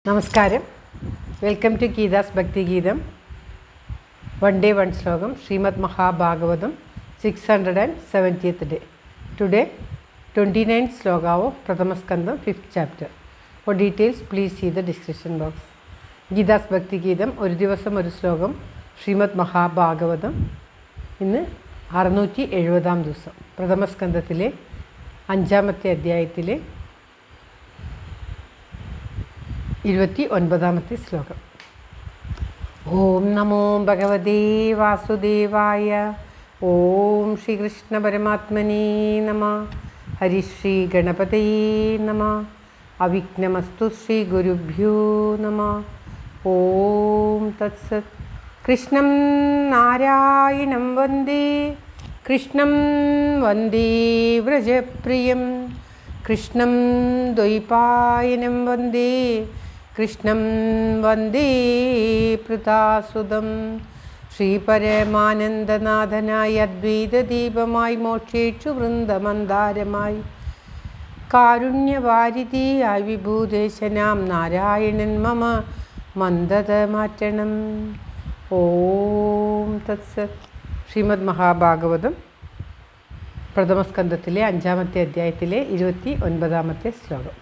നമസ്കാരം. Welcome to Geetha's ഭക്തി ഗീതം. വൺ ഡേ വൺ ശ്ലോകം. Shrimad Mahabhagavatam 670th day. Today 29th sloka of Prathama Skandam 5th chapter. For details please see the description box. Geetha's ഭക്തി ഗീതം ഒരു ദിവസം ഒരു ശ്ലോകം. ശ്രീമദ് മഹാഭാഗവതം ഇന്ന് 670 ദിവസം. പ്രഥമ സ്കന്ധത്തിലെ 5ാമത്തെ അധ്യായത്തിലെ 29ാമത്തെ ശ്ലോകം. ഓം നമോ ഭഗവതേ വാസുദേവായ. ഓം ശ്രീകൃഷ്ണ പരമാത്മനേ നമഃ. ഹരിശ്രീ ഗണപതയേ നമഃ. അവിഘ്നമസ്തു ശ്രീ ഗുരുഭ്യോ നമഃ. ഓം തത്സത്. കൃഷ്ണം നാരായണം വന്ദേ കൃഷ്ണം വന്ദേ വ്രജപ്രിയം കൃഷ്ണം ദ്വൈപായനം വന്ദേ കൃഷ്ണം വന്ദേ പൃഥാസുതം. ശ്രീപരമാനന്ദനാഥനായി അദ്വൈതദീപമായി മോക്ഷേക്ഷു വൃന്ദമന്ദാരമായി കാരുണ്യവാരിധിയായി വിഭൂദേശനാം നാരായണൻ മമ മന്ദത മാറ്റണം. ഓം തത്സത്. ശ്രീമദ് മഹാഭാഗവതം പ്രഥമസ്കന്ധത്തിലെ 5ാമത്തെ അധ്യായത്തിലെ 29ാമത്തെ ശ്ലോകം.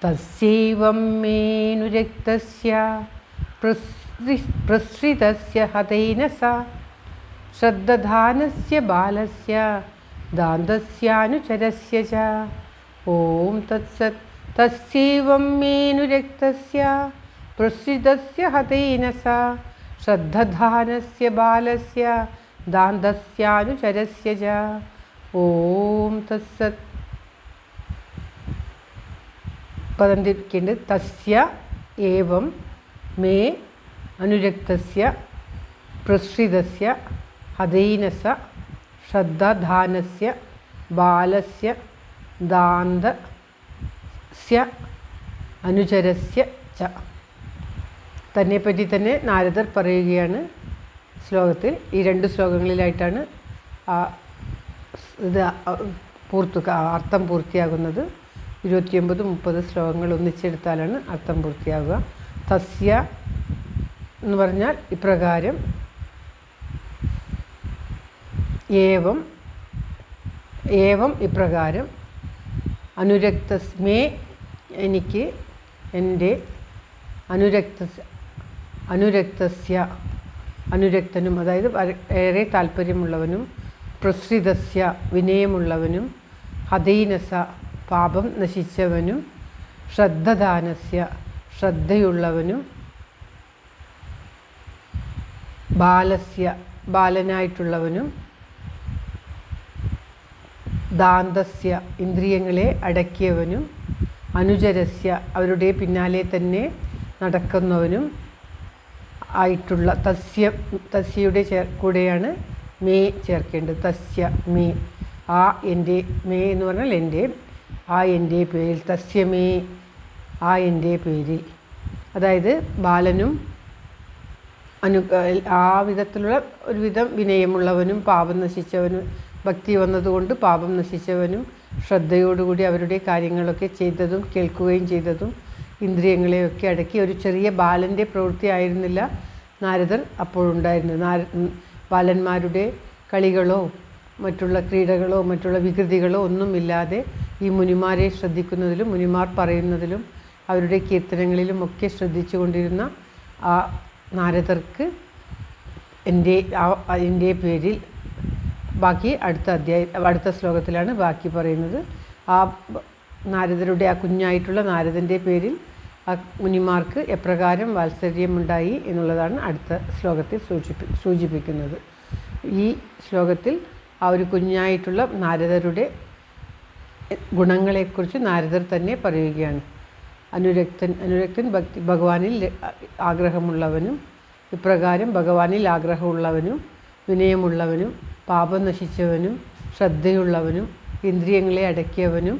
തസ്യൈവം മേനുരക്തസ്യ പ്രസൃതസ്യ ഹതൈന സ ശ്രദ്ധധാനസ്യ ബാലസ്യ ദാന്തസ്യാനുചരസ്യ ച. ഓം തത്സത്. തസ്യൈവം മേനുരക്തസ്യ പ്രസൃതസ്യ ഹതൈന സ ശ്രദ്ധധാനസ്യ ബാലസ്യ ദാന്തസ്യാനുചരസ്യ ച. ഓം തത്സത്. പദം തിരിക്കേണ്ടത് തസ്യ ഏവം മേ അനുരക്തസ്യ പ്രസൃതസ്യ ഹതൈനസ ശ്രദ്ധധാനസ്യ ബാലസ്യ ദാന്തസ്യ അനുചരസ്യ ച. തന്നെപ്പറ്റി തന്നെ നാരദർ പറയുകയാണ് ശ്ലോകത്തിൽ. ഈ 2 ശ്ലോകങ്ങളിലായിട്ടാണ് ഇത് അർത്ഥം പൂർത്തിയാകുന്നത്. 29-30 ശ്ലോകങ്ങൾ ഒന്നിച്ചെടുത്താലാണ് അർത്ഥം പൂർത്തിയാകുക. തസ്യ എന്ന് പറഞ്ഞാൽ ഇപ്രകാരം. ഏവം ഇപ്രകാരം. അനുരക്തസ്മേ എനിക്ക് എൻ്റെ അനുരക്തസ്യ അനുരക്തനും അതായത് ഏറെ താല്പര്യമുള്ളവനും പ്രസൃതസ്യ വിനയമുള്ളവനും ഹതൈനസ പാപം നശിച്ചവനും ശ്രദ്ധദാനസ്യ ശ്രദ്ധയുള്ളവനും ബാലസ്യ ബാലനായിട്ടുള്ളവനും ദാന്തസ്യ ഇന്ദ്രിയങ്ങളെ അടക്കിയവനും അനുചരസ്യ അവരുടെ പിന്നാലെ തന്നെ നടക്കുന്നവനും ആയിട്ടുള്ള തസ്യയുടെ കൂടെയാണ് മേ ചേർക്കേണ്ടത്. തസ്യ മേ. ആ എൻ്റെ മേ എന്ന് പറഞ്ഞാൽ എൻ്റെ. ആ എൻ്റെ പേരിൽ. തസ്യമേ ആ എൻ്റെ പേരിൽ. അതായത് ബാലനും ആ വിധത്തിലുള്ള ഒരുവിധം വിനയമുള്ളവനും പാപം നശിച്ചവനും ഭക്തി വന്നതുകൊണ്ട് പാപം നശിച്ചവനും ശ്രദ്ധയോടുകൂടി അവരുടെ കാര്യങ്ങളൊക്കെ ചെയ്തതും കേൾക്കുകയും ചെയ്തതും ഇന്ദ്രിയങ്ങളെയൊക്കെ അടക്കി ഒരു ചെറിയ ബാലൻ്റെ പ്രവൃത്തി ആയിരുന്നില്ല നാരദർ അപ്പോഴുണ്ടായിരുന്നത്. ബാലന്മാരുടെ കളികളോ മറ്റുള്ള ക്രീഡകളോ മറ്റുള്ള വികൃതികളോ ഒന്നുമില്ലാതെ ഈ മുനിമാരെ ശ്രദ്ധിക്കുന്നതിലും മുനിമാർ പറയുന്നതിലും അവരുടെ കീർത്തനങ്ങളിലും ഒക്കെ ശ്രദ്ധിച്ചു കൊണ്ടിരുന്ന ആ നാരദർക്ക് എൻ്റെ പേരിൽ ബാക്കി അടുത്ത ശ്ലോകത്തിലാണ് ബാക്കി പറയുന്നത്. ആ നാരദരുടെ ആ കുഞ്ഞായിട്ടുള്ള നാരദൻ്റെ പേരിൽ ആ മുനിമാർക്ക് എപ്രകാരം വാത്സര്യമുണ്ടായി എന്നുള്ളതാണ് അടുത്ത ശ്ലോകത്തിൽ സൂചിപ്പിക്കുന്നത്. ഈ ശ്ലോകത്തിൽ ആ ഒരു കുഞ്ഞായിട്ടുള്ള നാരദരുടെ ഗുണങ്ങളെക്കുറിച്ച് നാരദർ തന്നെ പറയുകയാണ്. അനുരക്തൻ ഭഗവാനിൽ ആഗ്രഹമുള്ളവനും ഇപ്രകാരം ഭഗവാനിൽ ആഗ്രഹമുള്ളവനും വിനയമുള്ളവനും പാപം നശിച്ചവനും ശ്രദ്ധയുള്ളവനും ഇന്ദ്രിയങ്ങളെ അടക്കിയവനും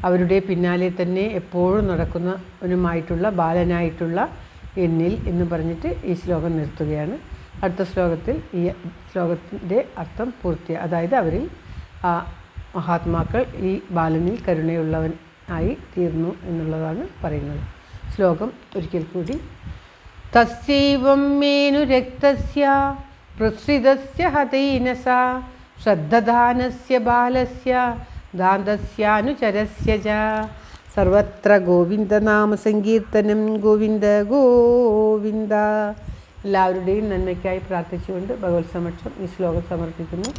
അവരുടെ പിന്നാലെ തന്നെ എപ്പോഴും നടക്കുന്നവനുമായിട്ടുള്ള ബാലനായിട്ടുള്ള എന്നിൽ എന്ന് പറഞ്ഞിട്ട് ഈ ശ്ലോകം നിർത്തുകയാണ്. അടുത്ത ശ്ലോകത്തിൽ ഈ ശ്ലോകത്തിൻ്റെ അർത്ഥം അതായത് അവരിൽ മഹാത്മാക്കൾ ഈ ബാലനിൽ കരുണയുള്ളവൻ ആയി തീർന്നു എന്നുള്ളതാണ് പറയുന്നത്. ശ്ലോകം ഒരിക്കൽ കൂടി. തസ്യൈവം മേനു രക്തസ്യ പ്രസൃതസ്യ ഹതൈനസ ശ്രദ്ധദാനസ്യ ബാലസ്യ ദാന്തസ്യാനുചരസ്യ ച. സർവത്ര ഗോവിന്ദനാമ സങ്കീർത്തനം. ഗോവിന്ദ ഗോവിന്ദ. എല്ലാവരുടെയും നന്മയ്ക്കായി പ്രാർത്ഥിച്ചുകൊണ്ട് ഭഗവത് സമക്ഷം ഈ ശ്ലോകം സമർപ്പിക്കുന്നു.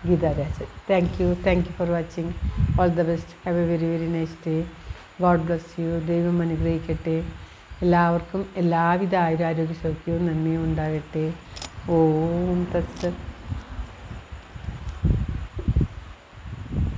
Geetha Rajan. Thank you for watching. All the best. Have A very very nice day. God bless you. ദൈവം അനുഗ്രഹിക്കട്ടെ. എല്ലാവർക്കും എല്ലാവിധ ആയുരാരോഗ്യ സൗഖ്യവും നന്മയും ഉണ്ടാകട്ടെ. ഓം തത്സത്.